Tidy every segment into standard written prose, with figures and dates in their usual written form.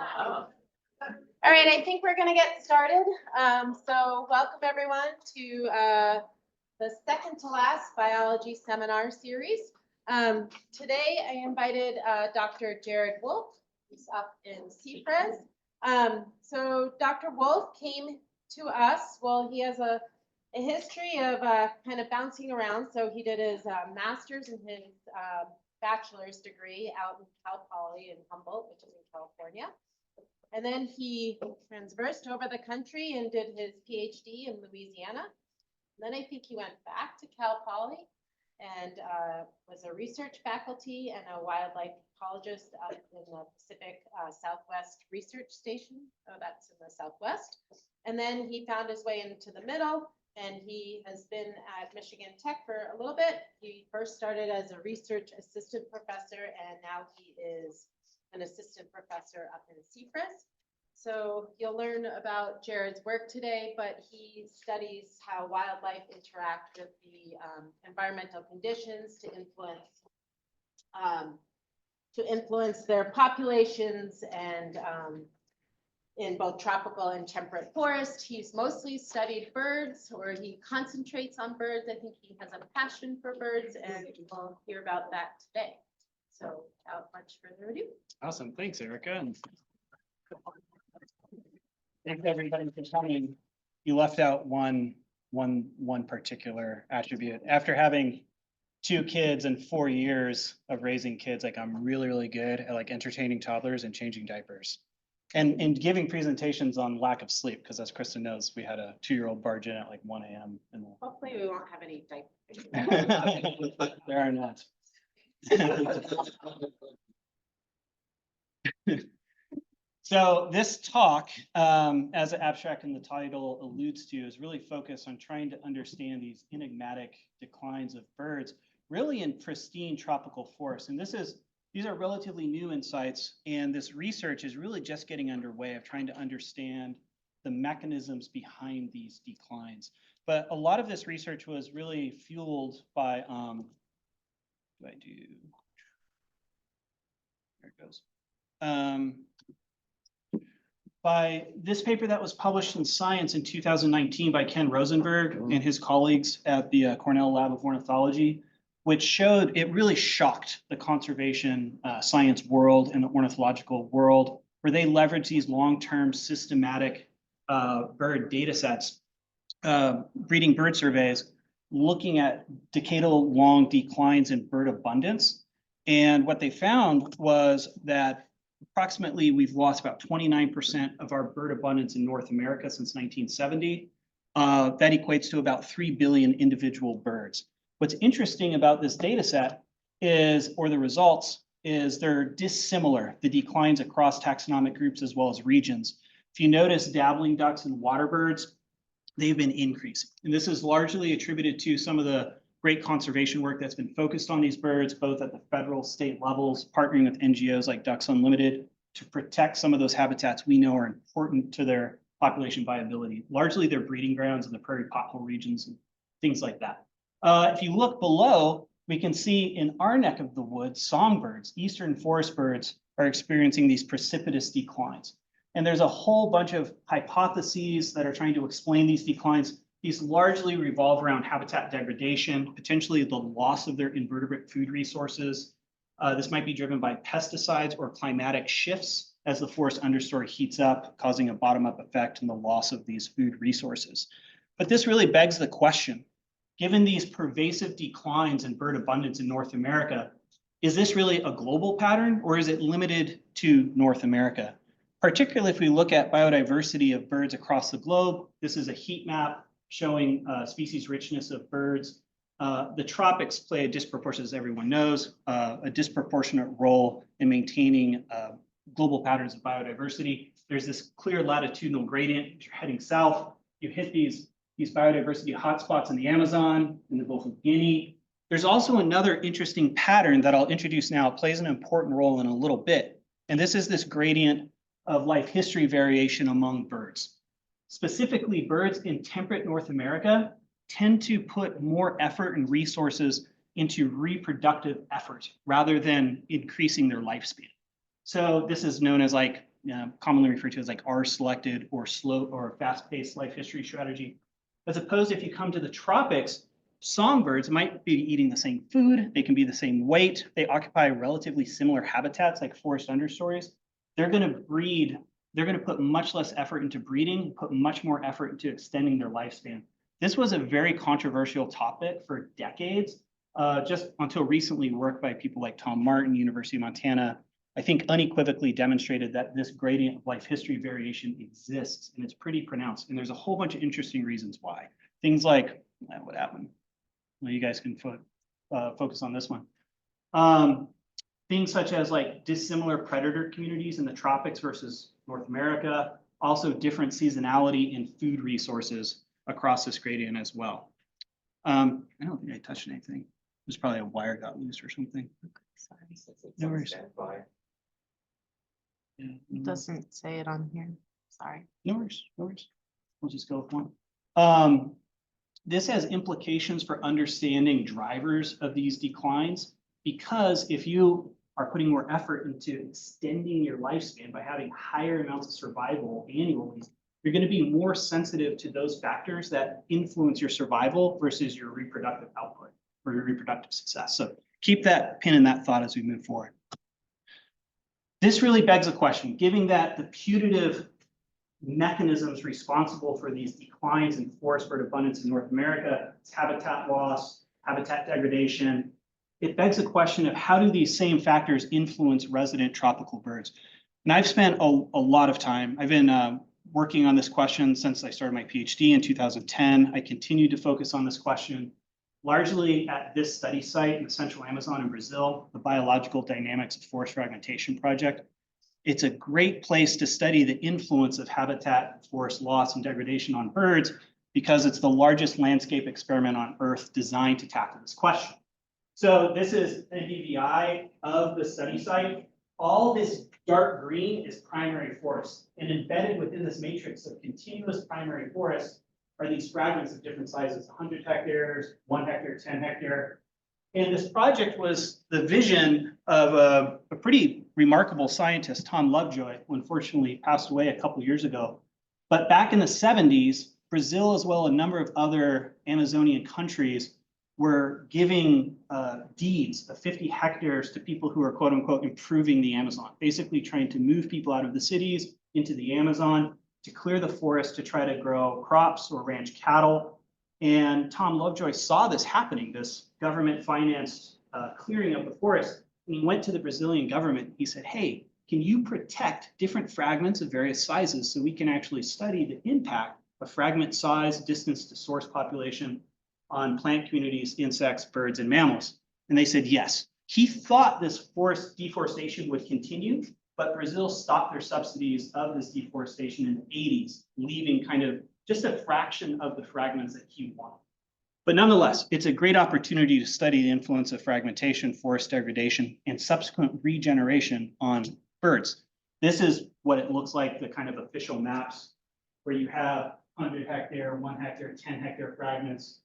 All right, I think we're going to get started. So welcome everyone to the second to last biology seminar series. Today I invited Dr. Jared Wolf, who's up in CFRES. So Dr. Wolf came to us, well, he has a history of kind of bouncing around. So he did his master's and his bachelor's degree out in Cal Poly in Humboldt, which is in California. And then he transversed over the country and did his PhD in Louisiana. And then I think he went back to Cal Poly and was a research faculty and a wildlife ecologist up in the Pacific Southwest Research Station. Oh, that's in the Southwest. And then he found his way into the middle, and he has been at Michigan Tech for a little bit. He first started as a research assistant professor, and now he is an assistant professor up in CFRES. So you'll learn about Jared's work today, but he studies how wildlife interact with the environmental conditions to influence their populations and in both tropical and temperate forest. He's mostly studied birds, or he concentrates on birds. I think he has a passion for birds, and we'll hear about that today. So without much further ado. Awesome, thanks, Erica. And thanks everybody for coming. You left out one particular attribute. After having 2 kids and 4 years of raising kids, like I'm really good at like entertaining toddlers and changing diapers. And giving presentations on lack of sleep, because as Kristen knows, we had a 2-year-old barge in at like 1 a.m. Hopefully we won't have any diapers. There are not. So this talk, as the abstract in the title alludes to, is really focused on trying to understand these enigmatic declines of birds, really in pristine tropical forests. And these are relatively new insights, and this research is really just getting underway of trying to understand the mechanisms behind these declines. But a lot of this research was really fueled by, there it goes. By this paper that was published in Science in 2019 by Ken Rosenberg and his colleagues at the Cornell Lab of Ornithology, which showed, it really shocked the conservation science world and the ornithological world, where they leverage these long-term systematic bird data sets, breeding bird surveys, looking at decadal long declines in bird abundance. And what they found was that approximately we've lost about 29% of our bird abundance in North America since 1970. That equates to about 3 billion individual birds. What's interesting about this data set is, or the results, is they're dissimilar, the declines across taxonomic groups as well as regions. If you notice dabbling ducks and water birds, they've been increasing. And this is largely attributed to some of the great conservation work that's been focused on these birds, both at the federal, state levels, partnering with NGOs like Ducks Unlimited to protect some of those habitats we know are important to their population viability. Largely their breeding grounds in the prairie pothole regions and things like that. If you look below, we can see in our neck of the woods, songbirds, eastern forest birds are experiencing these precipitous declines. And there's a whole bunch of hypotheses that are trying to explain these declines. These largely revolve around habitat degradation, potentially the loss of their invertebrate food resources. This might be driven by pesticides or climatic shifts as the forest understory heats up, causing a bottom-up effect and the loss of these food resources. But this really begs the question, given these pervasive declines in bird abundance in North America, is this really a global pattern, or is it limited to North America? Particularly if we look at biodiversity of birds across the globe, this is a heat map showing species richness of birds. The tropics play a disproportionate, as everyone knows, a disproportionate role in maintaining global patterns of biodiversity. There's this clear latitudinal gradient. If you're heading south, you hit these biodiversity hotspots in the Amazon, in the Gulf of Guinea. There's also another interesting pattern that I'll introduce now. It plays an important role in a little bit. And this is this gradient of life history variation among birds. Specifically, birds in temperate North America tend to put more effort and resources into reproductive effort rather than increasing their lifespan. So this is known as like, commonly referred to as like R-selected or slow or fast-paced life history strategy. As opposed, if you come to the tropics, songbirds might be eating the same food. They can be the same weight. They occupy relatively similar habitats like forest understories. They're going to breed. They're going to put much less effort into breeding, put much more effort into extending their lifespan. This was a very controversial topic for decades, just until recently work by people like Tom Martin, University of Montana, I think unequivocally demonstrated that this gradient of life history variation exists and it's pretty pronounced. And there's a whole bunch of interesting reasons why. Things like, what happened? Well, you guys can focus on this one. Things such as like dissimilar predator communities in the tropics versus North America, also different seasonality in food resources across this gradient as well. I don't think I touched anything. There's probably a wire got loose or something. Sorry. No worries. Yeah, It doesn't say it on here. Sorry. no worries, no worries. We'll just go with one. This has implications for understanding drivers of these declines, because if you are putting more effort into extending your lifespan by having higher amounts of survival annually, you're going to be more sensitive to those factors that influence your survival versus your reproductive output or your reproductive success. So keep that pin in that thought as we move forward. This really begs a question, given that the putative mechanisms responsible for these declines in forest bird abundance in North America, habitat loss, habitat degradation, it begs the question of how do these same factors influence resident tropical birds? And I've spent a lot of time, I've been working on this question since I started my PhD in 2010. I continue to focus on this question largely at this study site in the Central Amazon in Brazil, the Biological Dynamics of Forest Fragmentation Project. It's a great place to study the influence of habitat, forest loss, and degradation on birds because it's the largest landscape experiment on Earth designed to tackle this question. So this is a DVI of the study site. All this dark green is primary forest, and embedded within this matrix of continuous primary forest are these fragments of different sizes, 100 hectares, 1 hectare, 10 hectare. And this project was the vision of a pretty remarkable scientist, Tom Lovejoy, who unfortunately passed away a couple years ago. But back in the 70s, Brazil, as well as a number of other Amazonian countries, were giving deeds of 50 hectares to people who are quote unquote improving the Amazon, basically trying to move people out of the cities into the Amazon, to clear the forest to try to grow crops or ranch cattle. And Tom Lovejoy saw this happening, this government financed clearing of the forest. And he went to the Brazilian government. He said, hey, can you protect different fragments of various sizes so we can actually study the impact of fragment size, distance to source population on plant communities, insects, birds, and mammals? And they said yes. He thought this forest deforestation would continue, but Brazil stopped their subsidies of this deforestation in the 80s, leaving kind of just a fraction of the fragments that he wanted. But nonetheless, it's a great opportunity to study the influence of fragmentation, forest degradation, and subsequent regeneration on birds. This is what it looks like, the kind of official maps where you have 100 hectare, 1 hectare, 10 hectare fragments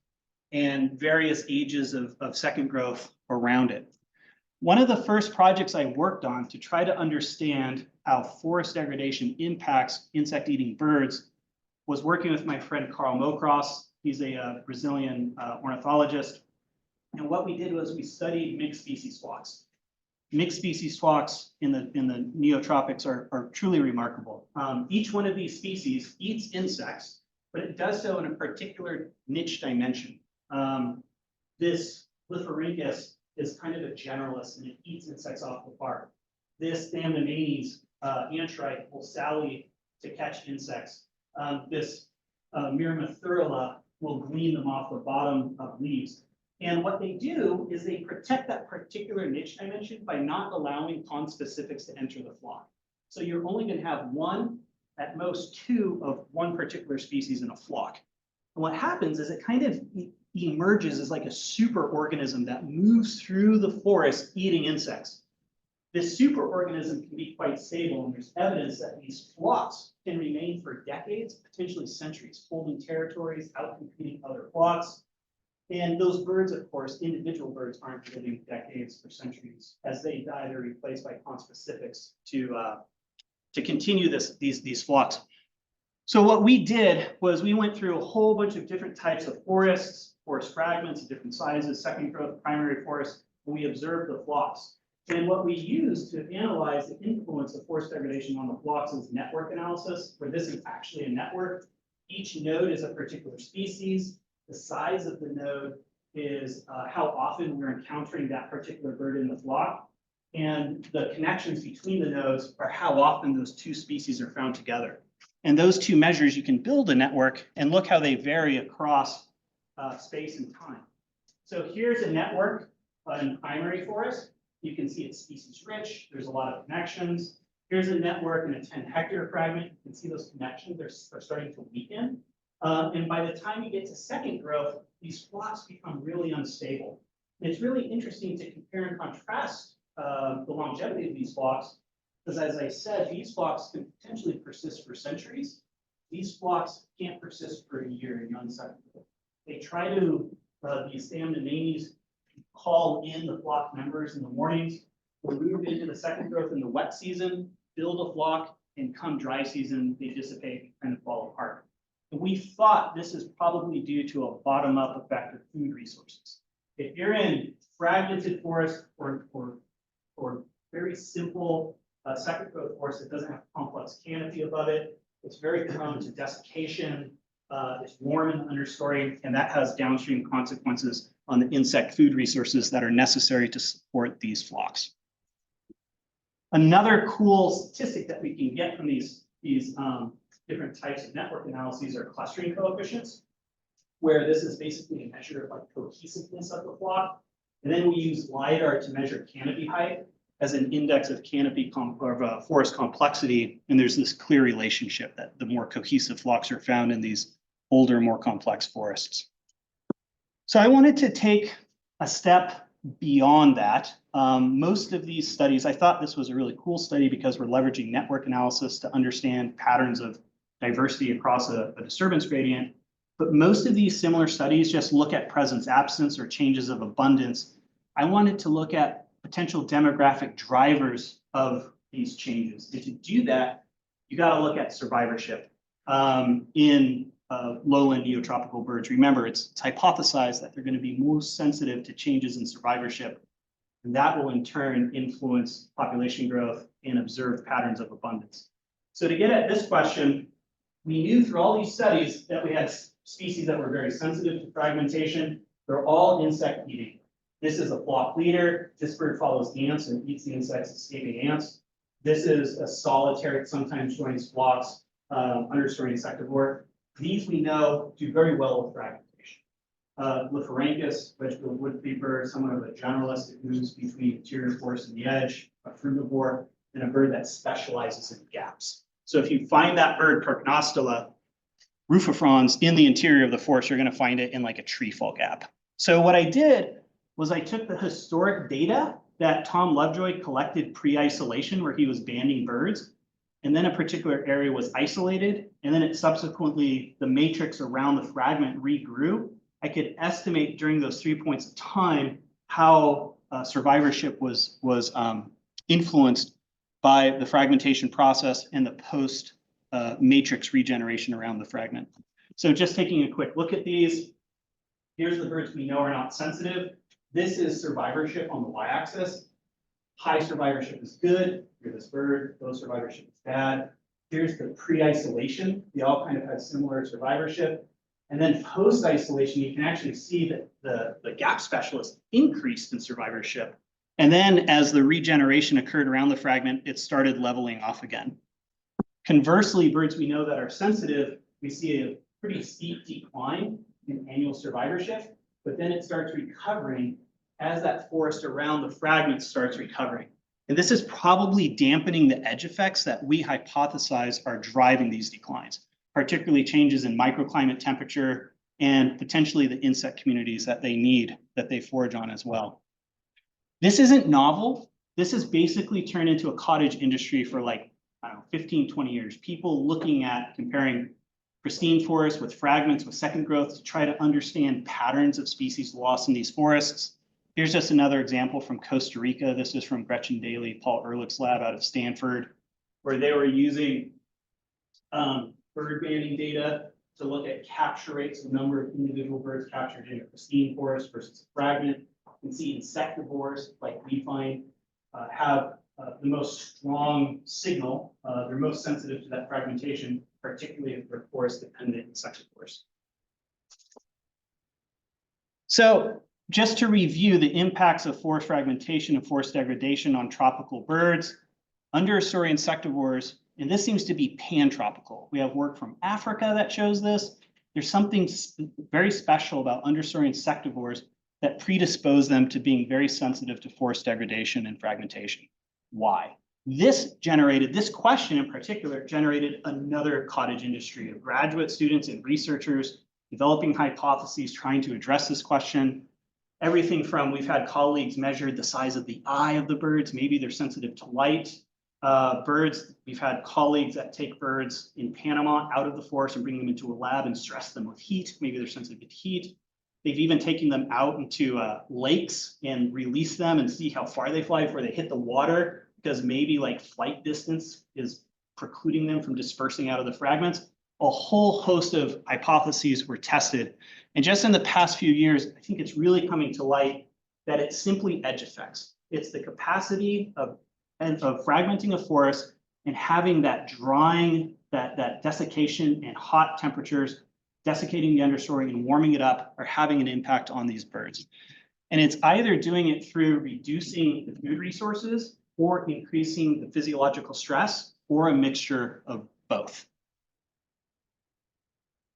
and various ages of second growth around it. One of the first projects I worked on to try to understand how forest degradation impacts insect-eating birds was working with my friend Carl Mocross. He's a Brazilian ornithologist. And what we did was we studied mixed species flocks. Mixed species flocks in the neotropics are truly remarkable. Each one of these species eats insects, but it does so in a particular niche dimension. This Lithorhynchus is kind of a generalist and it eats insects off the bark. This Thamnomenes antrite will sally to catch insects. This Myrmethurula will glean them off the bottom of leaves. And what they do is they protect that particular niche dimension by not allowing conspecifics to enter the flock. So you're only going to have one, at most two, of one particular species in a flock. And what happens is it kind of emerges as like a superorganism that moves through the forest eating insects. This superorganism can be quite stable, and there's evidence that these flocks can remain for decades, potentially centuries, holding territories, outcompeting other flocks. And those birds, of course, individual birds aren't living decades or centuries. As they die, they're replaced by conspecifics to continue these flocks. So what we did was we went through a whole bunch of different types of forests, forest fragments of different sizes, second growth, primary forest, and we observed the flocks. And what we used to analyze the influence of forest degradation on the flocks is network analysis, where this is actually a network. Each node is a particular species. The size of the node is how often we're encountering that particular bird in the flock. And the connections between the nodes are how often those two species are found together. And those two measures, you can build a network and look how they vary across space and time. So here's a network in primary forest. You can see it's species rich. There's a lot of connections. Here's a network in a 10-hectare fragment. You can see those connections are starting to weaken. And by the time you get to second growth, these flocks become really unstable. And it's really interesting to compare and contrast the longevity of these flocks, because as I said, these flocks can potentially persist for centuries. These flocks can't persist for a year in young second growth. They try to, these Amnamanes call in the flock members in the mornings. We'll move into the second growth in the wet season, build a flock, and come dry season, they dissipate and kind of fall apart. And we thought this is probably due to a bottom-up effect of food resources. If you're in fragmented forest or very simple second growth forest that doesn't have complex canopy above it, it's very prone to desiccation. It's warm in the understory, and that has downstream consequences on the insect food resources that are necessary to support these flocks. Another cool statistic that we can get from these different types of network analyses are clustering coefficients, where this is basically a measure of like cohesiveness of the flock. And then we use LiDAR to measure canopy height as an index of canopy or forest complexity. And there's this clear relationship that the more cohesive flocks are found in these older, more complex forests. So I wanted to take a step beyond that. Most of these studies, I thought this was a really cool study because we're leveraging network analysis to understand patterns of diversity across a disturbance gradient. But most of these similar studies just look at presence absence or changes of abundance. I wanted to look at potential demographic drivers of these changes. And to do that, you got to look at survivorship in lowland neotropical birds. Remember, it's hypothesized that they're going to be most sensitive to changes in survivorship, and that will in turn influence population growth and observed patterns of abundance. So to get at this question, we knew through all these studies that we had species that were very sensitive to fragmentation. They're all insect eating. This is a flock leader. This bird follows ants and eats the insects escaping ants. This is a solitary, sometimes joins flocks, understory insectivore. These we know do very well with fragmentation. Lithorhynchus, vegetable wood creeper, somewhat of a generalist that moves between interior forest and the edge, a frugivore, and a bird that specializes in gaps. So if you find that bird, Percnostula rufifrons, in the interior of the forest, you're going to find it in like a tree fall gap. So what I did was I took the historic data that Tom Lovejoy collected pre-isolation, where he was banding birds, and then a particular area was isolated, and then it subsequently, the matrix around the fragment regrew. I could estimate during those 3 points of time how survivorship was influenced by the fragmentation process and the post matrix regeneration around the fragment. So just taking a quick look at these, here's the birds we know are not sensitive. This is survivorship on the y-axis. High survivorship is good. Here's this bird, low survivorship is bad. Here's the pre-isolation. They all kind of had similar survivorship. And then post-isolation, you can actually see that the gap specialist increased in survivorship. And then as the regeneration occurred around the fragment, it started leveling off again. Conversely, birds we know that are sensitive, we see a pretty steep decline in annual survivorship, but then it starts recovering as that forest around the fragment starts recovering. And this is probably dampening the edge effects that we hypothesize are driving these declines, particularly changes in microclimate temperature and potentially the insect communities that they need, that they forage on as well. This isn't novel. This has basically turned into a cottage industry for like, I don't know, 15, 20 years. People looking at comparing pristine forests with fragments with second growth to try to understand patterns of species lost in these forests. Here's just another example from Costa Rica. This is from Gretchen Daly, Paul Ehrlich's lab out of Stanford, where they were using bird banding data to look at capture rates, the number of individual birds captured in a pristine forest versus a fragment. You can see insectivores, like we find, have the most strong signal. They're most sensitive to that fragmentation, particularly if they're forest-dependent insectivores. So just to review the impacts of forest fragmentation and forest degradation on tropical birds, understory insectivores, and this seems to be pan-tropical. We have work from Africa that shows this. There's something very special about understory insectivores that predispose them to being very sensitive to forest degradation and fragmentation. Why? This question in particular generated another cottage industry of graduate students and researchers developing hypotheses trying to address this question. Everything from, we've had colleagues measure the size of the eye of the birds, maybe they're sensitive to light. Birds, we've had colleagues that take birds in Panama out of the forest and bring them into a lab and stress them with heat. Maybe they're sensitive to heat. They've even taken them out into lakes and release them and see how far they fly before they hit the water, because maybe like flight distance is precluding them from dispersing out of the fragments. A whole host of hypotheses were tested. And just in the past few years, I think it's really coming to light that it's simply edge effects. It's the capacity of fragmenting a forest and having that drying, that desiccation and hot temperatures, desiccating the understory and warming it up are having an impact on these birds. And it's either doing it through reducing the food resources or increasing the physiological stress, or a mixture of both.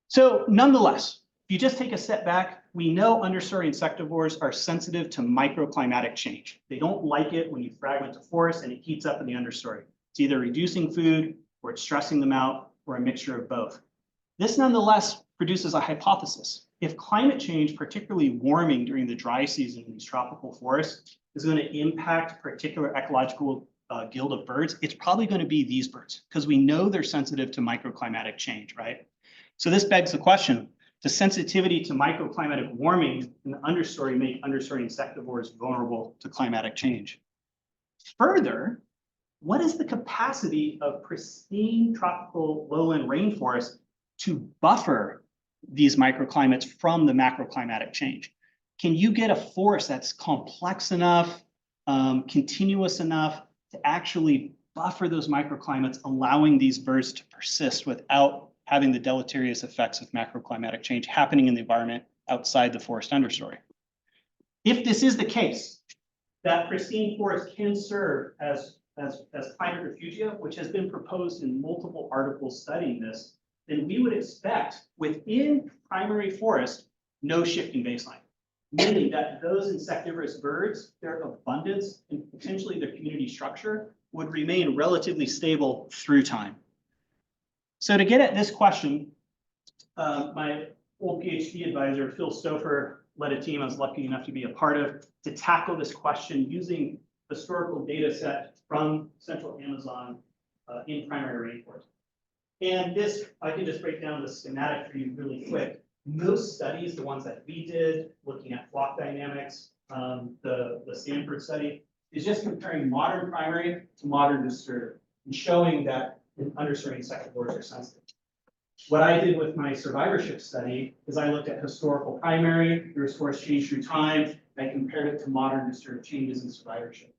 So nonetheless, if you just take a step back, we know understory insectivores are sensitive to microclimatic change. They don't like it when you fragment a forest and it heats up in the understory. It's either reducing food, or it's stressing them out, or a mixture of both. This nonetheless produces a hypothesis. If climate change, particularly warming during the dry season in these tropical forests, is going to impact particular ecological guild of birds, it's probably going to be these birds, because we know they're sensitive to microclimatic change, right? So this begs the question, does sensitivity to microclimatic warming in the understory make understory insectivores vulnerable to climatic change? Further, what is the capacity of pristine tropical lowland rainforests to buffer these microclimates from the macroclimatic change? Can you get a forest that's complex enough, continuous enough to actually buffer those microclimates, allowing these birds to persist without having the deleterious effects of macroclimatic change happening in the environment outside the forest understory? If this is the case, that pristine forest can serve as climate refugia, which has been proposed in multiple articles studying this, then we would expect within primary forest, no shifting baseline, meaning that those insectivorous birds, their abundance and potentially their community structure would remain relatively stable through time. So to get at this question, my old PhD advisor, Phil Stouffer, led a team I was lucky enough to be a part of to tackle this question using historical data set from Central Amazon in primary rainforest. And this, I can just break down the schematic for you really quick. Most studies, the ones that we did, looking at flock dynamics, the Stanford study, is just comparing modern primary to modern disturbed and showing that understory insectivores are sensitive. What I did with my survivorship study is I looked at historical primary, there's forest change through time, and I compared it to modern disturbed changes in survivorship.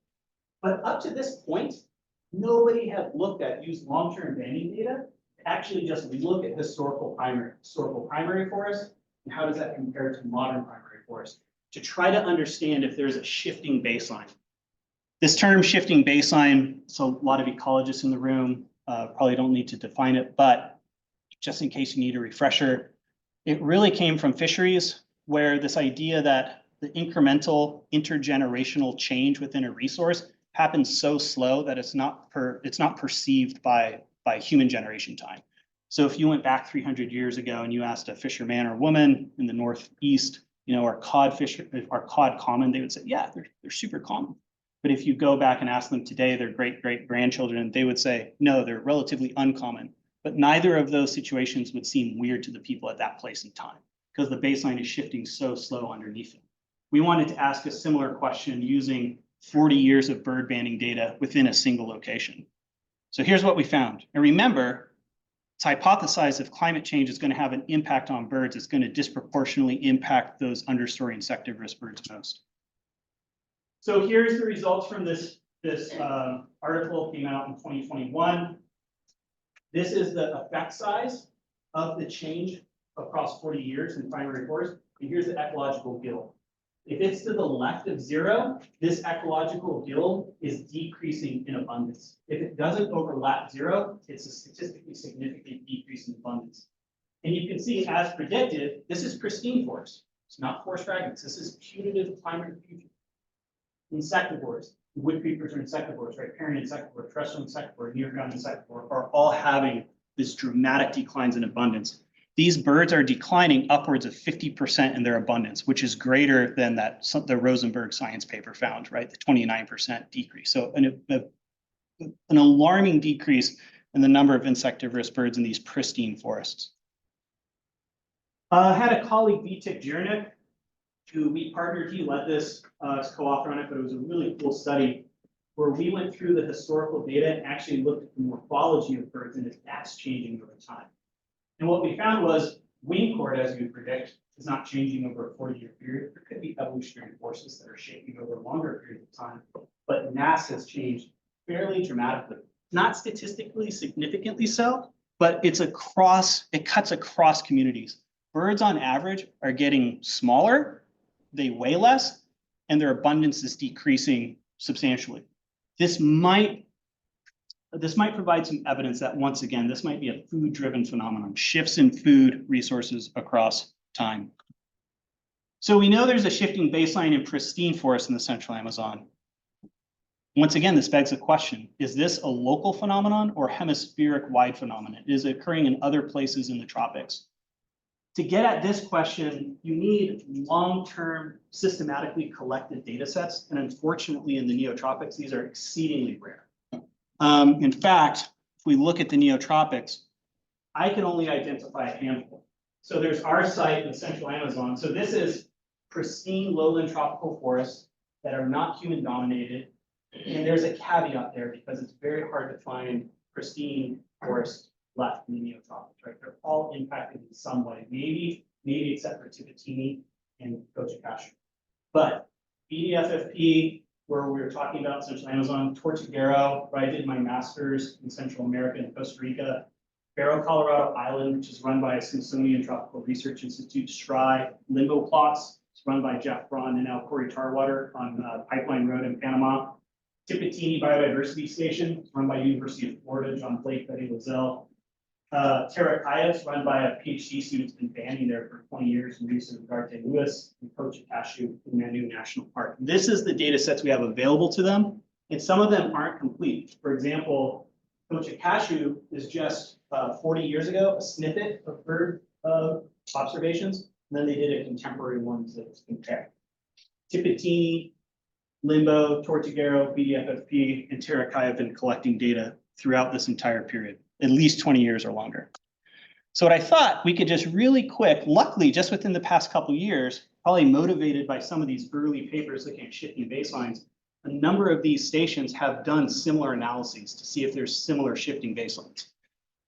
But up to this point, nobody had used long-term banding data to actually just look at historical primary forest, and how does that compare to modern primary forest, to try to understand if there's a shifting baseline. This term shifting baseline, so a lot of ecologists in the room probably don't need to define it, but just in case you need a refresher, it really came from fisheries, where this idea that the incremental intergenerational change within a resource happens so slow that it's not perceived by human generation time. So if you went back 300 years ago and you asked a fisherman or woman in the Northeast, are cod common? They would say, yeah, they're super common. But if you go back and ask them today, their great grandchildren, they would say, no, they're relatively uncommon. but neither of those situations would seem weird to the people at that place in time because the baseline is shifting so slow underneath it. We wanted to ask a similar question using 40 years of bird banding data within a single location. So here's what we found. And remember, it's hypothesized if climate change is going to have an impact on birds, it's going to disproportionately impact those understory insectivorous birds most. So here's the results from this article, came out in 2021. This is the effect size of the change across 40 years in primary forest. And here's the ecological gill. If it's to the left of 0, this ecological gill is decreasing in abundance. If it doesn't overlap 0, it's a statistically significant decrease in abundance. And you can see, as predicted, this is pristine forest. It's not forest fragments. This is putative climate future. Insectivores, wood creepers are insectivores, right? Parent insectivore, terrestrial insectivore, near-ground insectivore are all having this dramatic declines in abundance. These birds are declining upwards of 50% in their abundance, which is greater than the Rosenberg science paper found, right? The 29% decrease. So an alarming decrease in the number of insectivorous birds in these pristine forests. I had a colleague, Vitek Jernik, who we partnered. He led this as co-author on it, but it was a really cool study where we went through the historical data and actually looked at the morphology of birds and if that's changing over time. And what we found was wing chord, as you would predict, is not changing over a 40-year period. There could be evolutionary forces that are shaping over a longer period of time, but mass has changed fairly dramatically. Not statistically significantly so, but it cuts across communities. Birds on average are getting smaller, they weigh less, and their abundance is decreasing substantially. This might provide some evidence that, once again, this might be a food-driven phenomenon, shifts in food resources across time. So we know there's a shifting baseline in pristine forests in the central Amazon. Once again, this begs the question, is this a local phenomenon or hemispheric-wide phenomenon? Is it occurring in other places in the tropics? To get at this question, you need long-term, systematically collected data sets, and unfortunately in the neotropics, these are exceedingly rare. In fact, if we look at the neotropics, I can only identify a handful. So there's our site in the central Amazon. So this is pristine lowland tropical forests that are not human dominated. And there's a caveat there because it's very hard to find pristine forests left in the neotropics, right? They're all impacted in some way, maybe except for Tipitini and Cochacashu. But BDFFP, where we were talking about Central Amazon, Tortuguero, where I did my master's in Central America and Costa Rica, Barrow, Colorado Island, which is run by Smithsonian Tropical Research Institute, STRI, Limbo Plots, it's run by Jeff Braun and now Corey Tarwater on Pipeline Road in Panama. Tipitini Biodiversity Station, run by University of Florida, John Blake, Betty Lozelle. Terracayas, run by a PhD student, has been banding there for 20 years in use of Ugarte Lewis, and Cochacashu in Manu National Park. This is the data sets we have available to them, and some of them aren't complete. For example, Cochacashu is just 40 years ago, a snippet of bird observations, and then they did a contemporary one that was compared. Tipitini, Limbo, Tortuguero, BDFFP, and Terracaya have been collecting data throughout this entire period, at least 20 years or longer. So what I thought we could just really quick, luckily just within the past couple of years, probably motivated by some of these early papers looking at shifting baselines, a number of these stations have done similar analyses to see if there's similar shifting baselines.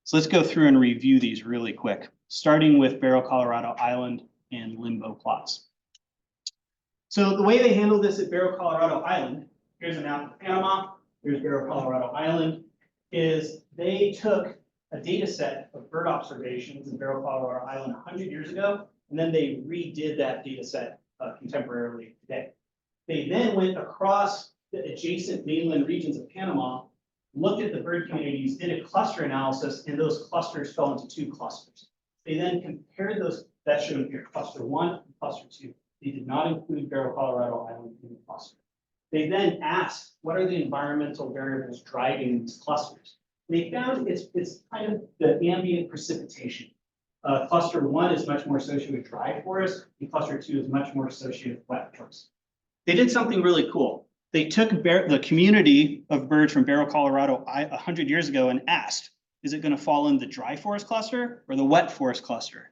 So let's go through and review these really quick, starting with Barrow, Colorado Island and Limbo Plots. So the way they handle this at Barrow, Colorado Island, here's a map of Panama, here's Barrow, Colorado Island, is they took a data set of bird observations in Barrow, Colorado Island 100 years ago, and then they redid that data set contemporarily today. They then went across the adjacent mainland regions of Panama, looked at the bird communities, did a cluster analysis, and those clusters fell into 2 clusters. They then compared those, that showed here, cluster 1 and cluster 2. They did not include Barrow, Colorado Island in the cluster. They then asked, what are the environmental variables driving these clusters? They found it's kind of the ambient precipitation. Cluster 1 is much more associated with dry forest, and cluster 2 is much more associated with wet forest. They did something really cool. They took the community of birds from Barrow, Colorado 100 years ago and asked, is it going to fall in the dry forest cluster or the wet forest cluster?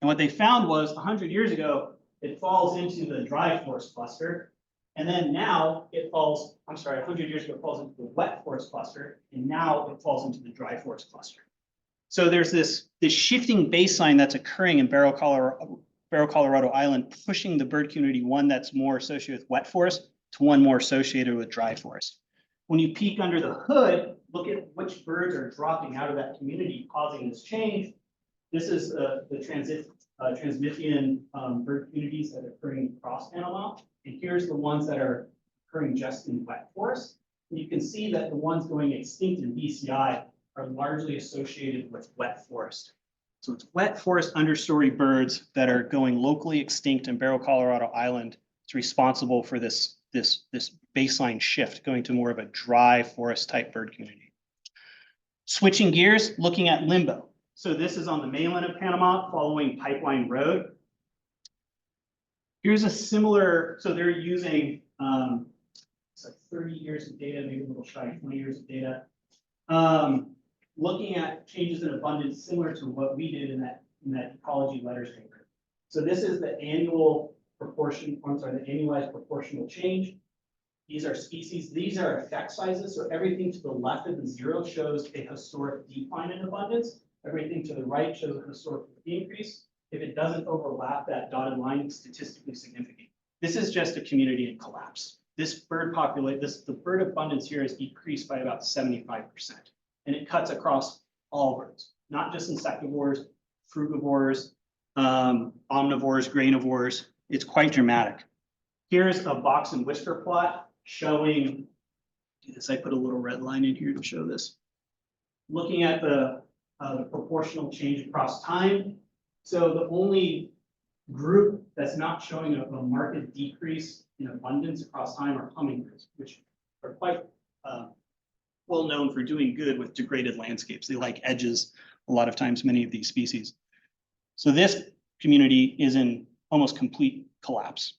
And what they found was 100 years ago, it falls into the dry forest cluster. And then now it falls, 100 years ago, it falls into the wet forest cluster. And now it falls into the dry forest cluster. So there's this shifting baseline that's occurring in Barrow, Colorado Island, pushing the bird community, one that's more associated with wet forest to one more associated with dry forest. When you peek under the hood, look at which birds are dropping out of that community, causing this change. This is the Transmithian bird communities that are occurring across Panama. And here's the ones that are occurring just in wet forest. And you can see that the ones going extinct in BCI are largely associated with wet forest. So it's wet forest understory birds that are going locally extinct in Barrow, Colorado Island. It's responsible for this baseline shift, going to more of a dry forest type bird community. Switching gears, looking at limbo. So this is on the mainland of Panama following Pipeline Road. Here's a similar, so they're using, it's like 30 years of data, maybe a little shy of 20 years of data. Looking at changes in abundance similar to what we did in that ecology letters paper. So this is the annual proportion, the annualized proportional change. These are species, these are effect sizes. So everything to the left of the zero shows a historic decline in abundance. Everything to the right shows a historical increase. If it doesn't overlap that dotted line, it's statistically significant. This is just a community in collapse. This bird the bird abundance here has decreased by about 75%. And it cuts across all birds, not just insectivores, frugivores, omnivores, granivores. It's quite dramatic. Here's a box and whisker plot showing, I put a little red line in here to show this. Looking at the proportional change across time. So the only group that's not showing a marked decrease in abundance across time are hummingbirds, which are quite well known for doing good with degraded landscapes. They like edges a lot of times, many of these species. So this community is in almost complete collapse.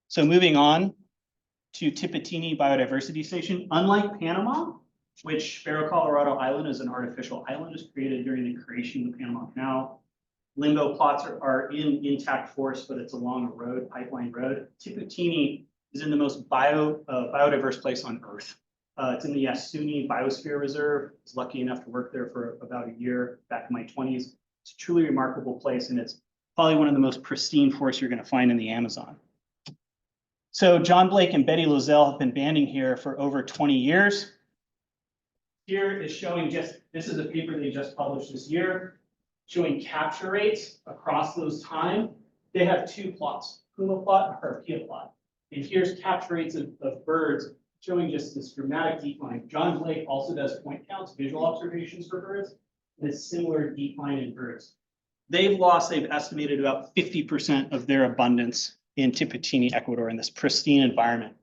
So moving on to Tipitini Biodiversity Station, unlike Panama, which Barrow, Colorado Island is an artificial island just created during the creation of the Panama Canal. Limbo plots are in intact forest, but it's along a road, Pipeline Road. Tipitini is in the most biodiverse place on Earth. It's in the Yasuni Biosphere Reserve. I was lucky enough to work there for about a year back in my 20s. It's a truly remarkable place, and it's probably one of the most pristine forests you're going to find in the Amazon. So John Blake and Betty Lozelle have been banding here for over 20 years. Here is showing this is a paper they just published this year, showing capture rates across those time. They have two plots, Puma plot and Harpia plot. And here's capture rates of birds showing just this dramatic decline. John Blake also does point counts, visual observations for birds, and a similar decline in birds. They've estimated about 50% of their abundance in Tipitini, Ecuador, in this pristine environment.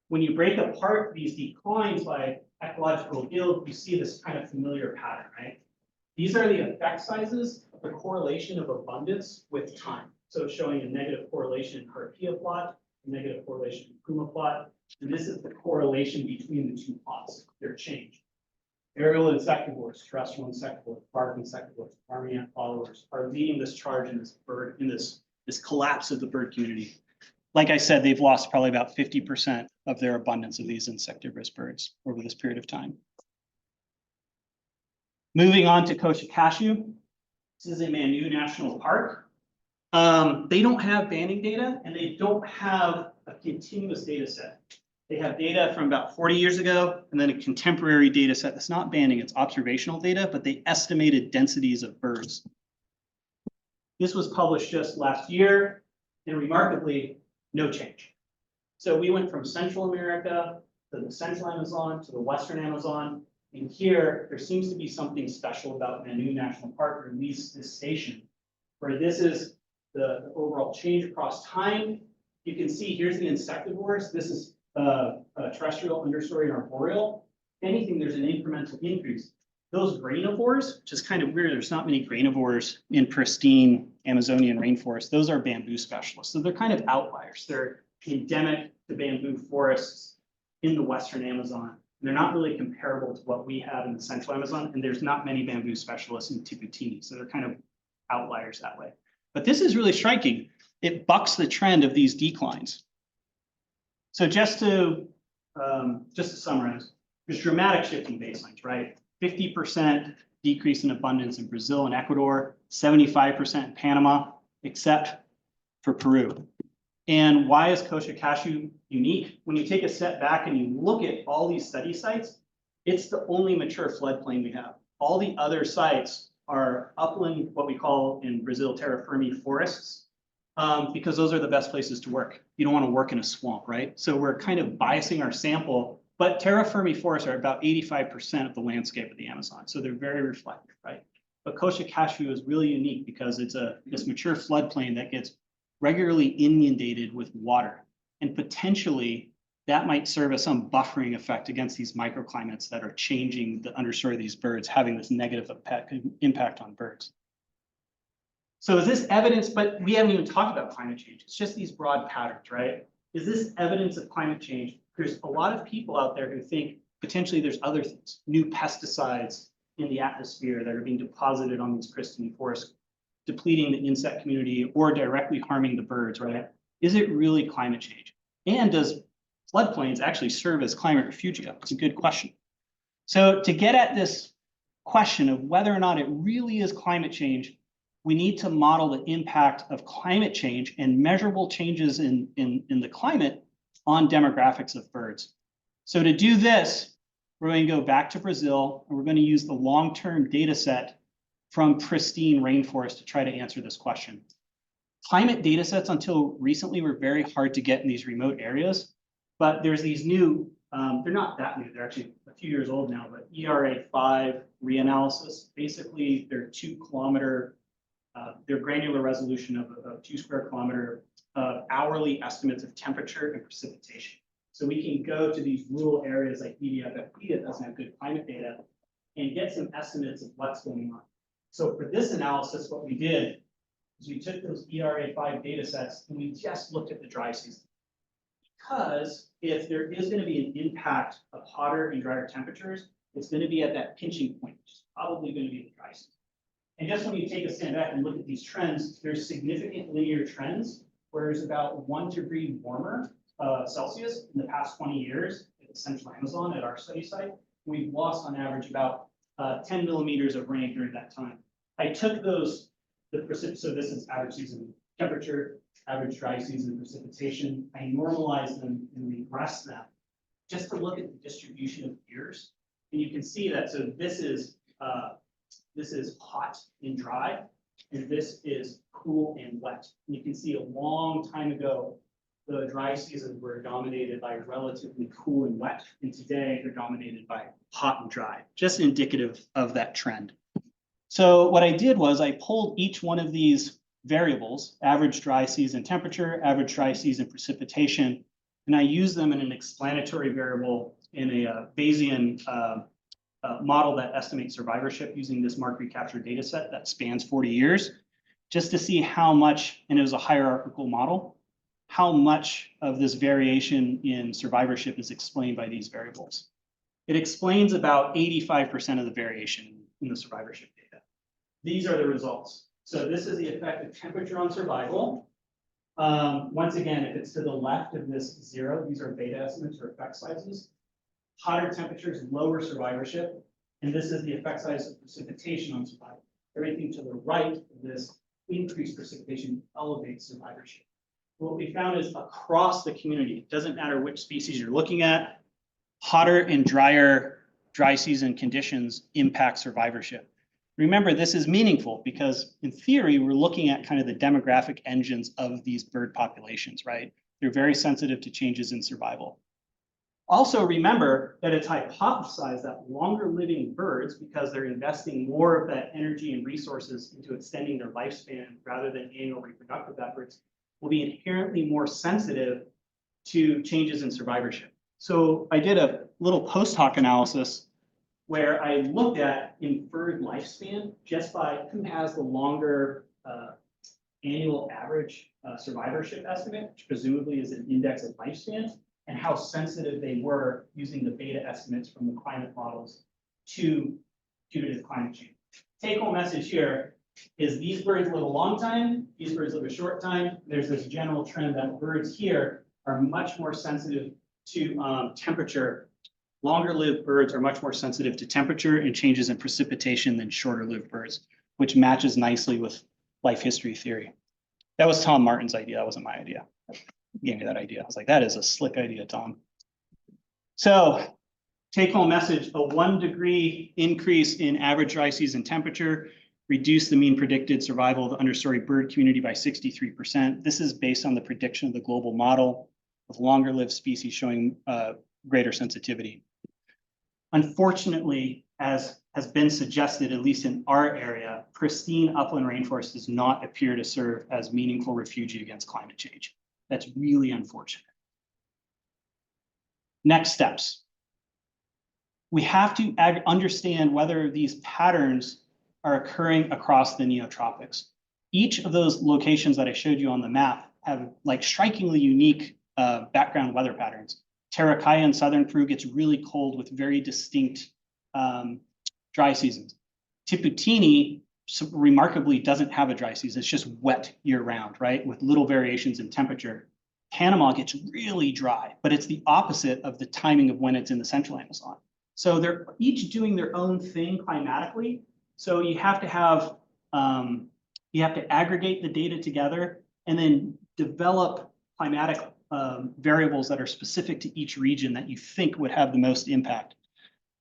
When you break apart these declines by ecological guild, you see this kind of familiar pattern, right? These are the effect sizes of the correlation of abundance with time. So it's showing a negative correlation in Harpia plot, a negative correlation in Puma plot, and this is the correlation between the two plots, their change. Aerial insectivores, terrestrial insectivores, bark insectivores, army ant followers are leading this charge in this collapse of the bird community. Like I said, they've lost probably about 50% of their abundance of these insectivorous birds over this period of time. Moving on to Cochicashu. This is a Manu National Park. They don't have banding data, and they don't have a continuous data set. They have data from about 40 years ago, and then a contemporary data set that's not banding, it's observational data, but they estimated densities of birds. This was published just last year, and remarkably, no change. So we went from Central America to the Central Amazon to the Western Amazon, and here there seems to be something special about Manu National Park, or at least this station, where this is the overall change across time. You can see here's the insectivores. This is terrestrial, understory, and arboreal. If anything, there's an incremental increase. Those granivores, which is kind of weird, there's not many granivores in pristine Amazonian rainforest. Those are bamboo specialists. So they're kind of outliers. They're endemic to bamboo forests in the Western Amazon. They're not really comparable to what we have in the central Amazon, and there's not many bamboo specialists in Tiputini, so they're kind of outliers that way. But this is really striking. It bucks the trend of these declines. So just to summarize, there's dramatic shift in baselines, right? 50% decrease in abundance in Brazil and Ecuador, 75% in Panama, except for Peru. And why is Costa Cashew unique? When you take a step back and you look at all these study sites, it's the only mature floodplain we have. All the other sites are upland, what we call in Brazil, terra firma forests, because those are the best places to work. You don't want to work in a swamp, right? So we're kind of biasing our sample, but terra firma forests are about 85% of the landscape of the Amazon. So they're very reflective, right? But Costa Cashew is really unique because it's this mature floodplain that gets regularly inundated with water. And potentially that might serve as some buffering effect against these microclimates that are changing the understory of these birds, having this negative impact on birds. So is this evidence, but we haven't even talked about climate change. It's just these broad patterns, right? Is this evidence of climate change? There's a lot of people out there who think potentially there's other things, new pesticides in the atmosphere that are being deposited on these pristine forests, depleting the insect community or directly harming the birds, right? Is it really climate change? And does floodplains actually serve as climate refugia? It's a good question. So to get at this question of whether or not it really is climate change, we need to model the impact of climate change and measurable changes in the climate on demographics of birds. So to do this, we're going to go back to Brazil, and we're going to use the long-term data set from pristine rainforest to try to answer this question. Climate data sets until recently were very hard to get in these remote areas, but there's these new, they're not that new, they're actually a few years old now, but ERA5 reanalysis. Basically, they're 2 kilometer, their granular resolution of 2 square kilometer of hourly estimates of temperature and precipitation. So we can go to these rural areas like EDFFP that doesn't have good climate data and get some estimates of what's going on. So for this analysis, what we did is we took those ERA5 data sets and we just looked at the dry season. Because if there is going to be an impact of hotter and drier temperatures, it's going to be at that pinching point, which is probably going to be the dry season. And just when you take a stand back and look at these trends, there's significant linear trends where there's about 1 degree warmer Celsius in the past 20 years in the central Amazon at our study site. We've lost on average about 10 millimeters of rain during that time. I took those, so this is average season temperature, average dry season precipitation. I normalized them and regressed them just to look at the distribution of years. And you can see that, so this is hot and dry, and this is cool and wet. And you can see a long time ago, the dry seasons were dominated by relatively cool and wet, and today they're dominated by hot and dry, just indicative of that trend. So what I did was I pulled each one of these variables, average dry season temperature, average dry season precipitation, and I used them in an explanatory variable in a Bayesian model that estimates survivorship using this mark recapture data set that spans 40 years, just to see how much, and it was a hierarchical model, how much of this variation in survivorship is explained by these variables. It explains about 85% of the variation in the survivorship data. These are the results. So this is the effect of temperature on survival. Once again, if it's to the left of this 0, these are beta estimates or effect sizes. Hotter temperatures lower survivorship, and this is the effect size of precipitation on survival. Everything to the right of this increased precipitation elevates survivorship. What we found is across the community, it doesn't matter which species you're looking at, hotter and drier dry season conditions impact survivorship. Remember, this is meaningful because in theory, we're looking at kind of the demographic engines of these bird populations, right? They're very sensitive to changes in survival. Also remember that it's hypothesized that longer living birds, because they're investing more of that energy and resources into extending their lifespan rather than annual reproductive efforts, will be inherently more sensitive to changes in survivorship. So I did a little post hoc analysis where I looked at inferred lifespan just by who has the longer annual average survivorship estimate, which presumably is an index of lifespan. and how sensitive they were using the beta estimates from the climate models to putative climate change. Take home message here is these birds live a long time, these birds live a short time. There's this general trend that birds here are much more sensitive to temperature. Longer lived birds are much more sensitive to temperature and changes in precipitation than shorter lived birds, which matches nicely with life history theory. That was Tom Martin's idea, that wasn't my idea. He gave me that idea. I was like, that is a slick idea, Tom. So take home message, a 1 degree increase in average dry season temperature reduced the mean predicted survival of the understory bird community by 63%. This is based on the prediction of the global model with longer lived species showing greater sensitivity. Unfortunately, as has been suggested, at least in our area, pristine upland rainforest does not appear to serve as meaningful refuge against climate change. That's really unfortunate. Next steps. We have to understand whether these patterns are occurring across the neotropics. Each of those locations that I showed you on the map have like strikingly unique background weather patterns. Tarakaya in southern Peru gets really cold with very distinct dry seasons. Tiputini remarkably doesn't have a dry season. It's just wet year round, right? With little variations in temperature. Panama gets really dry, but it's the opposite of the timing of when it's in the central Amazon. So they're each doing their own thing climatically. So you have to have, you have to aggregate the data together and then develop climatic variables that are specific to each region that you think would have the most impact.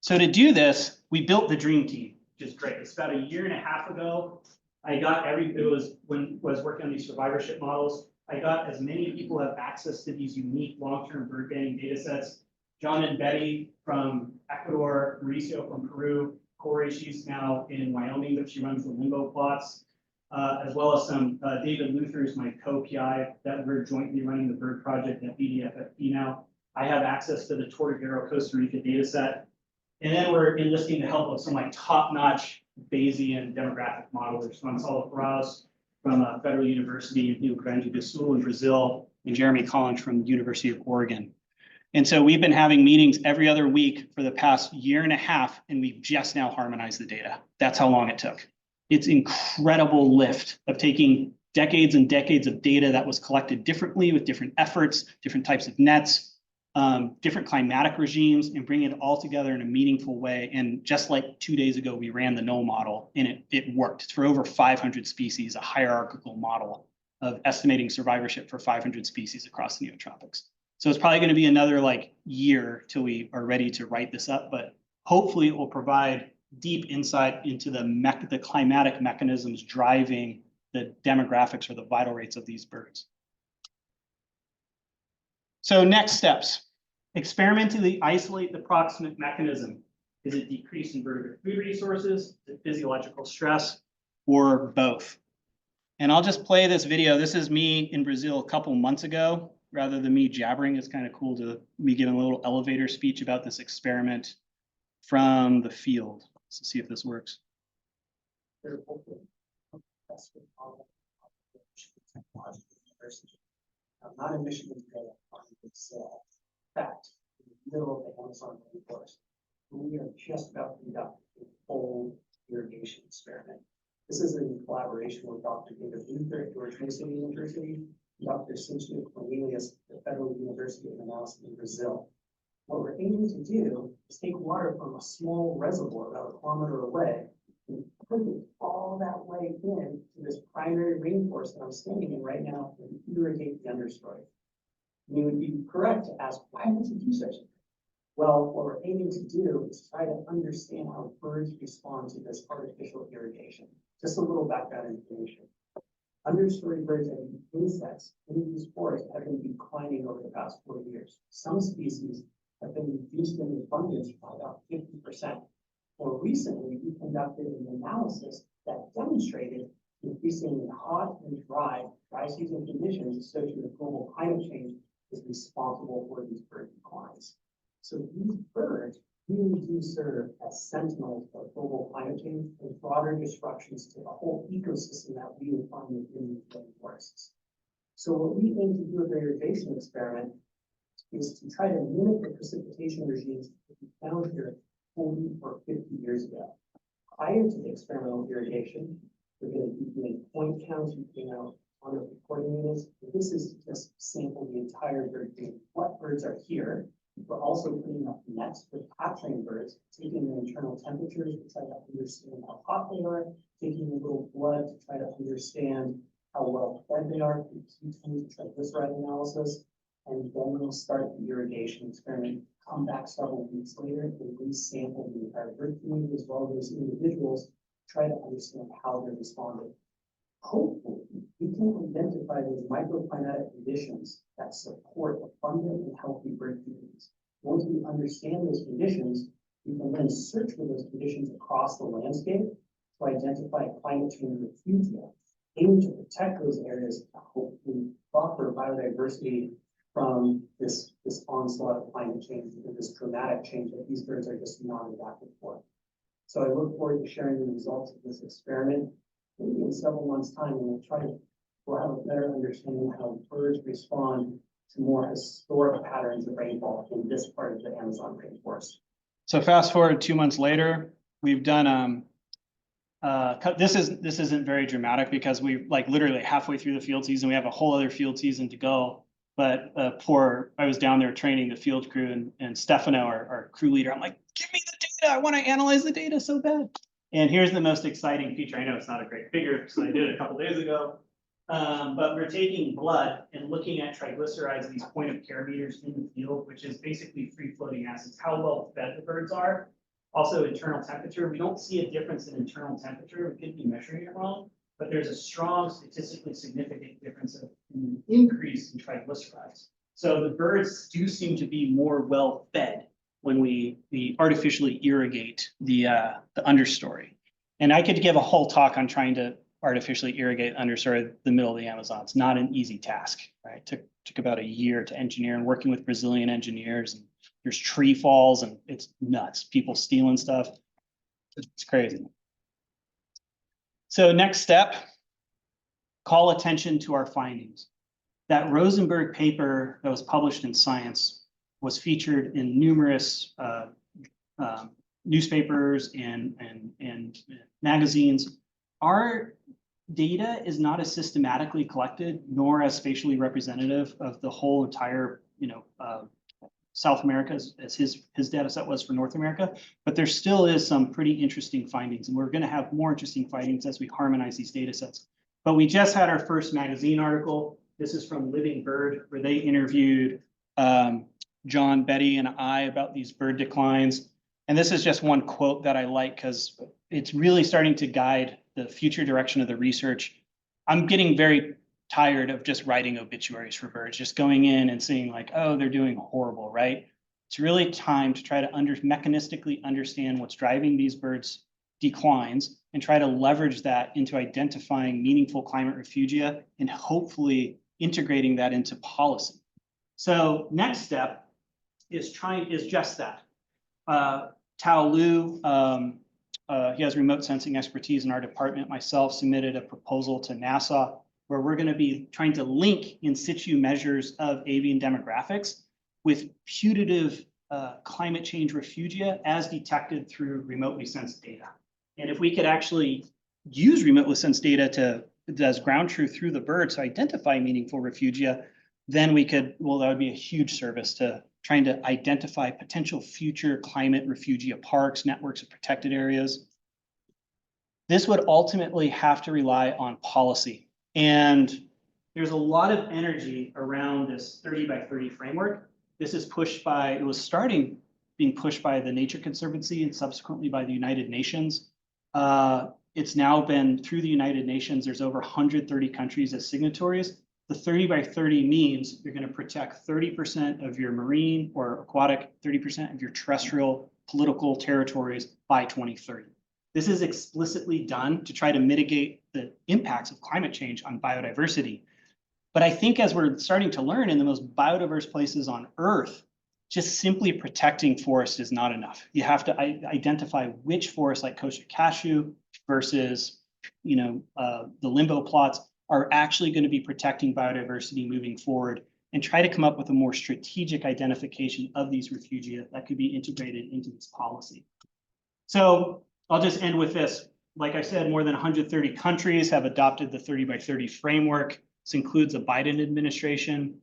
So to do this, we built the dream team, which is great. It's about 1.5 years ago. I got it was when I was working on these survivorship models. I got as many people have access to these unique long-term bird banding data sets. John and Betty from Ecuador, Mauricio from Peru, Corey, she's now in Wyoming, but she runs the limbo plots, as well as some David Luther, who's my co-PI, that we're jointly running the bird project at BDFFP now. I have access to the Tortuguero, Costa Rica data set. And then we're enlisting the help of some like top-notch Bayesian demographic modelers, Gonçalo Ferraz from Federal University of Rio Grande do Sul in Brazil, and Jeremy Collins from the University of Oregon. And so we've been having meetings every other week for the past 1.5 years, and we've just now harmonized the data. That's how long it took. It's incredible lift of taking decades and decades of data that was collected differently with different efforts, different types of nets, different climatic regimes, and bring it all together in a meaningful way. And just like 2 days ago, we ran the NOAA model and it worked. It's for over 500 species, a hierarchical model of estimating survivorship for 500 species across the neotropics. So it's probably going to be another like year till we are ready to write this up, but hopefully it will provide deep insight into the climatic mechanisms driving the demographics or the vital rates of these birds. So next steps, experimentally isolate the proximate mechanism. Is it decrease in vertebrate food resources? Is it physiological stress, or both? And I'll just play this video. This is me in Brazil a couple months ago. Rather than me jabbering, it's kind of cool to me giving a little elevator speech about this experiment from the field. Let's see if this works. Not in Michigan, it's fact, in the middle of the Amazon rainforest. We are just about to conduct a full irrigation experiment. This is in collaboration with Dr. David Luther at George Mason University, Dr. Cynthia Cornelius at the Federal University of Manaus in Brazil. What we're aiming to do is take water from a small reservoir about 1 kilometer away and put it all that way in to this primary rainforest that I'm standing in right now and irrigate the understory. And you would be correct to ask, why would you do such a thing? Well, what we're aiming to do is try to understand how birds respond to this artificial irrigation. Just a little background information. Understory birds and insects in these forests have been declining over the past 40 years. Some species have been reduced in abundance by about 50%. More recently, we conducted an analysis that demonstrated increasingly hot and dry season conditions associated with global climate change is responsible for these bird declines. So these birds really do serve as sentinels of global climate change and broader disruptions to the whole ecosystem that we would find within these rainforests. So what we aim to do with the irrigation experiment is to try to mimic the precipitation regimes that we found here 40 or 50 years ago. Prior to the experimental irrigation, we're going to be doing point counts, putting out on the recording units. This is to just sample the entire bird feed. What birds are here? We're also putting up nets with capturing birds, taking their internal temperatures to try to understand how hot they are, taking a little blood to try to understand how well fed they are, ketones, triglyceride analysis, and then we'll start the irrigation experiment. Come back several weeks later and re-sample the entire bird community as well as those individuals, try to understand how they're responding. Hopefully, we can identify those microclimatic conditions that support abundant and healthy bird communities. Once we understand those conditions, we can then search for those conditions across the landscape to identify climate change refugia, aiming to protect those areas to hopefully buffer biodiversity from this onslaught of climate change and this dramatic change that these birds are just not adapted for. So I look forward to sharing the results of this experiment maybe in several months' time, and we'll have a better understanding of how birds respond to more historic patterns of rainfall in this part of the Amazon rainforest. So fast forward 2 months later, we've done this isn't very dramatic because we like literally halfway through the field season, we have a whole other field season to go. But I was down there training the field crew and Stefano, our crew leader, I'm like, give me the data. I want to analyze the data so bad. And here's the most exciting feature. I know it's not a great figure, so I did it a couple days ago. But we're taking blood and looking at triglycerides, these point of care meters in the field, which is basically free floating acids, how well fed the birds are. Also internal temperature. We don't see a difference in internal temperature. We could be measuring it wrong, but there's a strong statistically significant difference in increase in triglycerides. So the birds do seem to be more well fed when we artificially irrigate the understory. And I could give a whole talk on trying to artificially irrigate understory the middle of the Amazon. It's not an easy task, right? Took about a year to engineer and working with Brazilian engineers. And there's tree falls and it's nuts. People stealing stuff. It's crazy. So next step, call attention to our findings. That Rosenberg paper that was published in Science was featured in numerous newspapers and magazines. Our data is not as systematically collected, nor as spatially representative of the whole entire, South America as his data set was for North America, but there still is some pretty interesting findings, and we're going to have more interesting findings as we harmonize these data sets. But we just had our first magazine article. This is from Living Bird, where they interviewed John, Betty, and I about these bird declines. And this is just one quote that I like because it's really starting to guide the future direction of the research. I'm getting very tired of just writing obituaries for birds, just going in and seeing like, oh, they're doing horrible, right? It's really time to try to mechanistically understand what's driving these birds' declines and try to leverage that into identifying meaningful climate refugia and hopefully integrating that into policy. So next step is just that. Tao Lu, he has remote sensing expertise in our department. Myself submitted a proposal to NASA where we're going to be trying to link in situ measures of avian demographics with putative climate change refugia as detected through remotely sensed data. And if we could actually use remotely sensed data as ground truth through the birds to identify meaningful refugia, then we could, well, that would be a huge service to trying to identify potential future climate refugia parks, networks of protected areas. This would ultimately have to rely on policy. And there's a lot of energy around this 30 by 30 framework. This is it was being pushed by the Nature Conservancy and subsequently by the United Nations. It's now been through the United Nations, there's over 130 countries as signatories. The 30 by 30 means you're going to protect 30% of your marine or aquatic, 30% of your terrestrial political territories by 2030. This is explicitly done to try to mitigate the impacts of climate change on biodiversity. But I think as we're starting to learn in the most biodiverse places on Earth, just simply protecting forest is not enough. You have to identify which forests like Costa Cashew versus the limbo plots are actually going to be protecting biodiversity moving forward. and try to come up with a more strategic identification of these refugia that could be integrated into this policy. So I'll just end with this. Like I said, more than 130 countries have adopted the 30 by 30 framework. This includes the Biden administration.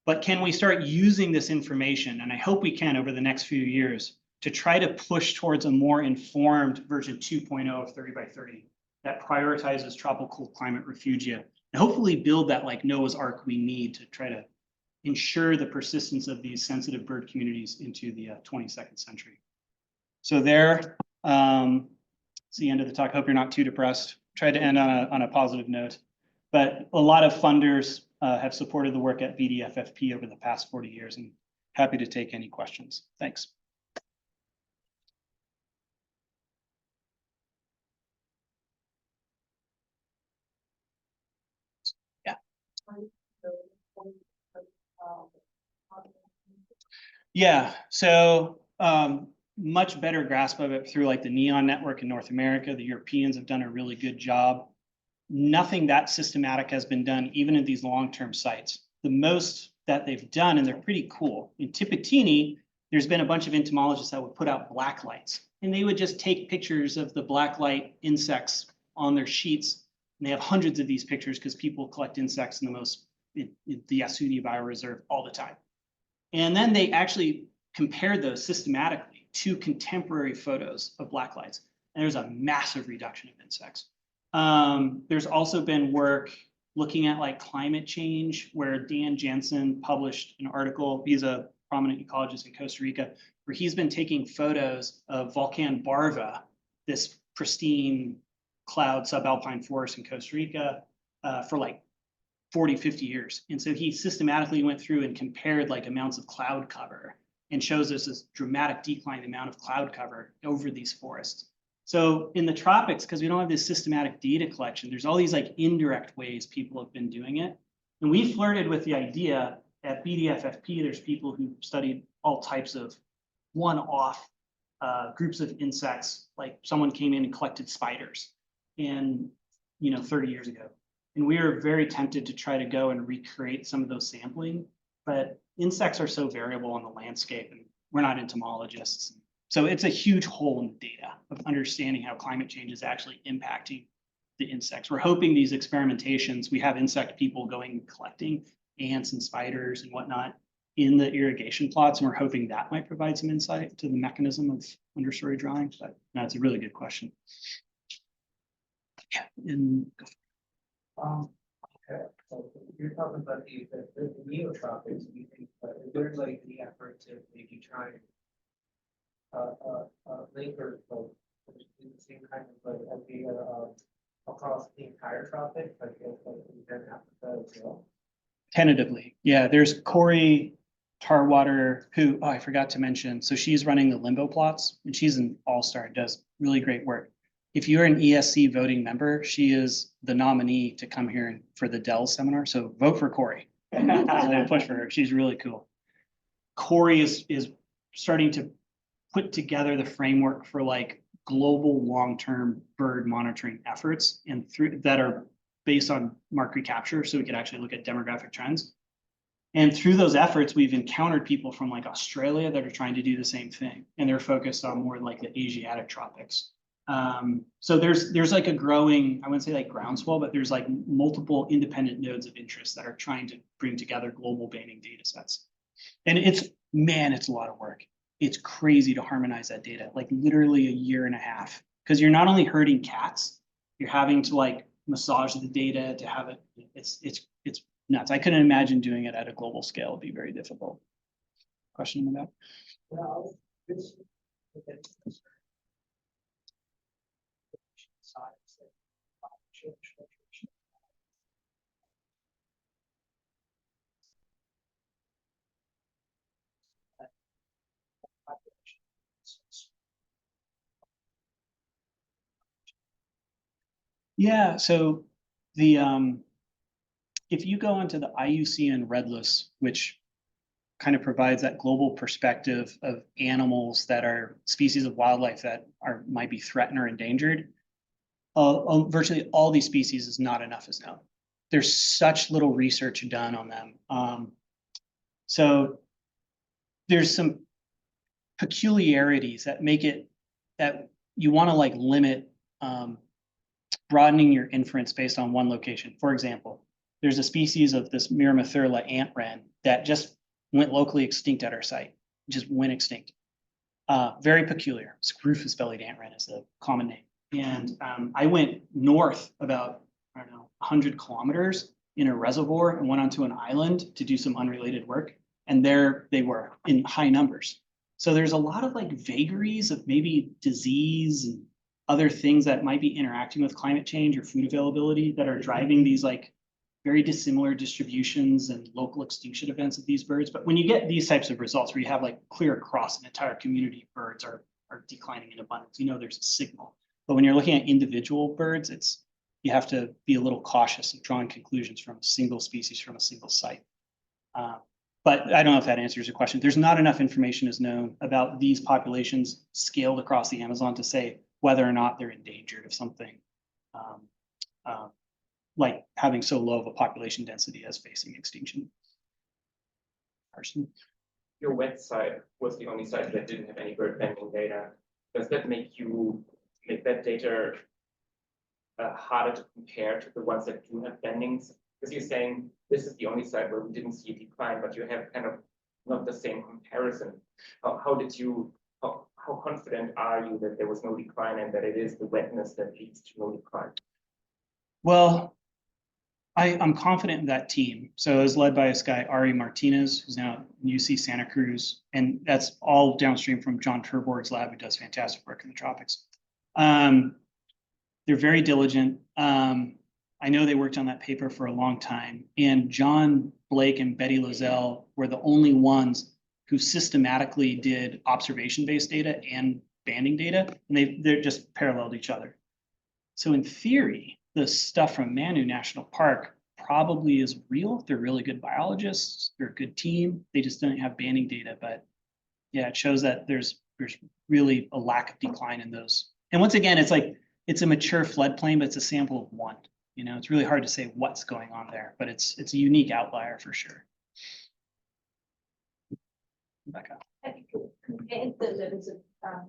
But can we start using this information, and I hope we can over the next few years, to try to push towards a more informed version 2.0 of 30 by 30 that prioritizes tropical climate refugia, and hopefully build that like Noah's Ark we need to try to ensure the persistence of these sensitive bird communities into the 22nd century. So there, it's the end of the talk. Hope you're not too depressed. Tried to end on a positive note, but a lot of funders have supported the work at BDFFP over the past 40 years, and happy to take any questions. Thanks. Yeah. Yeah, so much better grasp of it through like the NEON network in North America. The Europeans have done a really good job. Nothing that systematic has been done even in these long-term sites. The most that they've done, and they're pretty cool. In Tipitini, there's been a bunch of entomologists that would put out black lights, and they would just take pictures of the black light insects on their sheets. And they have hundreds of these pictures because people collect insects in the Yasuni Bioreserve all the time. And then they actually compared those systematically to contemporary photos of blacklights. And there's a massive reduction of insects. There's also been work looking at like climate change, where Dan Jansen published an article. He's a prominent ecologist in Costa Rica, where he's been taking photos of Volcan Barva, this pristine cloud subalpine forest in Costa Rica, for like 40, 50 years. And so he systematically went through and compared like amounts of cloud cover, and shows us this dramatic decline in the amount of cloud cover over these forests. So in the tropics, because we don't have this systematic data collection, there's all these like indirect ways people have been doing it. And we flirted with the idea at BDFFP, there's people who studied all types of one-off groups of insects. Like someone came in and collected spiders in, 30 years ago. And we were very tempted to try to go and recreate some of those sampling, but insects are so variable on the landscape, and we're not entomologists. So it's a huge hole in the data of understanding how climate change is actually impacting the insects. We're hoping these experimentations, we have insect people going and collecting ants and spiders and whatnot in the irrigation plots, and we're hoping that might provide some insight to the mechanism of understory drawing. But no, it's a really good question. Yeah, and Okay, so you're talking about the neotropics, and you think, is there like the effort to maybe try and link or like do the same kind of like idea across the entire tropic, like in Africa as well? tentatively, yeah, there's Corey Tarwater, who I forgot to mention. So she's running the limbo plots, and she's an all-star, does really great work. If you're an ESC voting member, she is the nominee to come here for the Dell seminar. So vote for Corey. Push for her. She's really cool. Corey is starting to put together the framework for like global long-term bird monitoring efforts, and through that are based on mark recapture, so we could actually look at demographic trends. And through those efforts, we've encountered people from like Australia that are trying to do the same thing, and they're focused on more like the Asiatic tropics. So there's like a growing, I wouldn't say like groundswell, but there's like multiple independent nodes of interest that are trying to bring together global banding data sets. And it's a lot of work. It's crazy to harmonize that data, like literally a year and a half, because you're not only herding cats, you're having to like massage the data to have it. It's nuts. I couldn't imagine doing it at a global scale. It'd be very difficult. Question about? Well, this. Yeah, so the if you go into the IUCN Red List, which kind of provides that global perspective of animals that are species of wildlife that might be threatened or endangered, virtually all these species is not enough is known. There's such little research done on them. So there's some peculiarities that make it that you want to like limit broadening your inference based on one location. For example, there's a species of this Myrmithurla ant wren that just went locally extinct at our site, just went extinct. Very peculiar. Rufous-bellied ant wren is the common name. And I went north about, I don't know, 100 kilometers in a reservoir and went onto an island to do some unrelated work. And there they were in high numbers. So there's a lot of like vagaries of maybe disease and other things that might be interacting with climate change or food availability that are driving these like very dissimilar distributions and local extinction events of these birds. But when you get these types of results where you have like clear across an entire community, birds are declining in abundance, you know there's a signal. But when you're looking at individual birds, you have to be a little cautious in drawing conclusions from a single species from a single site. But I don't know if that answers your question. There's not enough information is known about these populations scaled across the Amazon to say whether or not they're endangered of something like having so low of a population density as facing extinction. Carson? Your wet site was the only site that didn't have any bird banding data. Does that make that data harder to compare to the ones that do have bandings? Because you're saying this is the only site where we didn't see a decline, but you have kind of not the same comparison. How confident are you that there was no decline and that it is the wetness that leads to no decline? Well, I'm confident in that team. So it was led by this guy, Ari Martinez, who's now at UC Santa Cruz. And that's all downstream from John Terborg's lab, who does fantastic work in the tropics. They're very diligent. I know they worked on that paper for a long time. And John Blake and Betty Lozelle were the only ones who systematically did observation-based data and banding data. And they're just paralleled each other. So in theory, the stuff from Manu National Park probably is real. They're really good biologists. They're a good team. They just don't have banding data. But yeah, it shows that there's really a lack of decline in those. And once again, it's a mature floodplain, but it's a sample of one. You know, it's really hard to say what's going on there, but it's a unique outlier for sure. Becca. Have you compared the levels of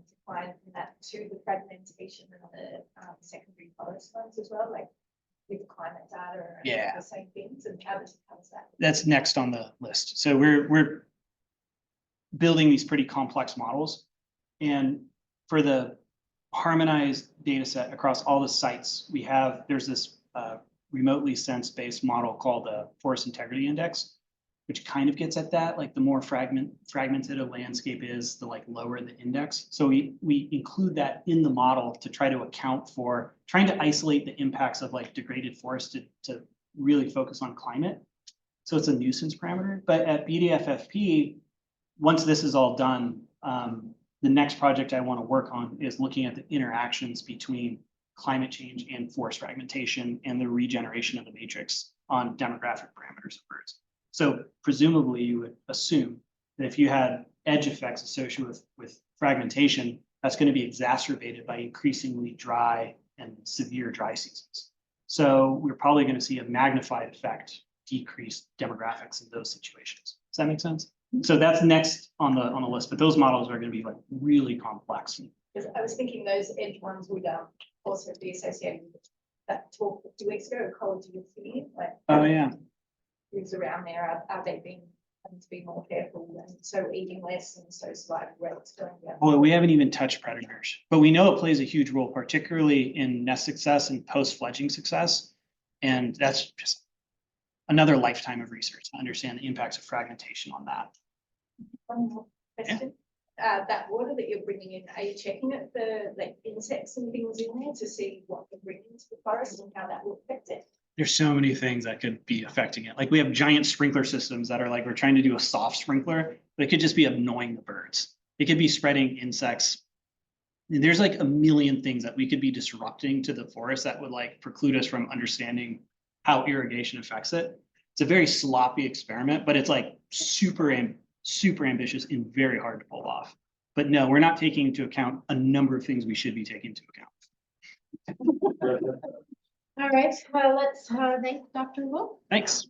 decline from that to the fragmentation and the secondary forest ones as well, like with climate data and Yeah. the same things, and how does that? That's next on the list. So we're building these pretty complex models, and for the harmonized data set across all the sites, there's this remotely sense-based model called the Forest Integrity Index, which kind of gets at that. Like the more fragmented a landscape is, the like lower the index. So we include that in the model to try to account for trying to isolate the impacts of like degraded forest to really focus on climate. So it's a nuisance parameter. But at BDFFP, once this is all done, the next project I want to work on is looking at the interactions between climate change and forest fragmentation and the regeneration of the matrix on demographic parameters of birds. So presumably you would assume that if you had edge effects associated with fragmentation, that's going to be exacerbated by increasingly dry and severe dry seasons. So we're probably going to see a magnified effect, decreased demographics in those situations. Does that make sense? So that's next on the list, but those models are going to be like really complex. Because I was thinking those edge ones would also be associated with that talk a few weeks ago, ecology of fear, like Oh yeah. who's around there, are they being having to be more careful and so eating less and so survival rates going down? Well, we haven't even touched predators, but we know it plays a huge role, particularly in nest success and post-fledging success. And that's just another lifetime of research to understand the impacts of fragmentation on that. One more question. That water that you're bringing in, are you checking it for like insects and things in there to see what you're bringing to the forest and how that will affect it? There's so many things that could be affecting it. Like we have giant sprinkler systems that are like, we're trying to do a soft sprinkler, but it could just be annoying the birds. It could be spreading insects. And there's like a million things that we could be disrupting to the forest that would like preclude us from understanding how irrigation affects it. It's a very sloppy experiment, but it's like super ambitious and very hard to pull off. But no, we're not taking into account a number of things we should be taking into account. All right, well, let's thank Dr. Wolf. Thanks.